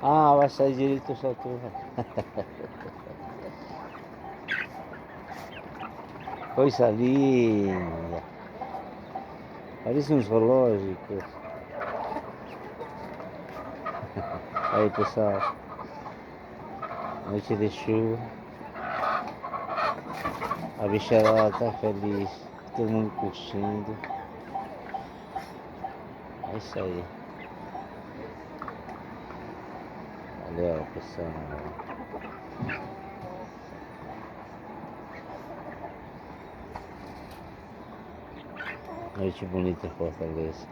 Ah, vai sair direito só tu. Coisa linda. Parece uns zoológicos. Aí, pessoal. Noite de chuva. A bicharada tá feliz. Todo mundo curtindo. É isso aí. Valeu, pessoal. Noite bonita em Fortaleza.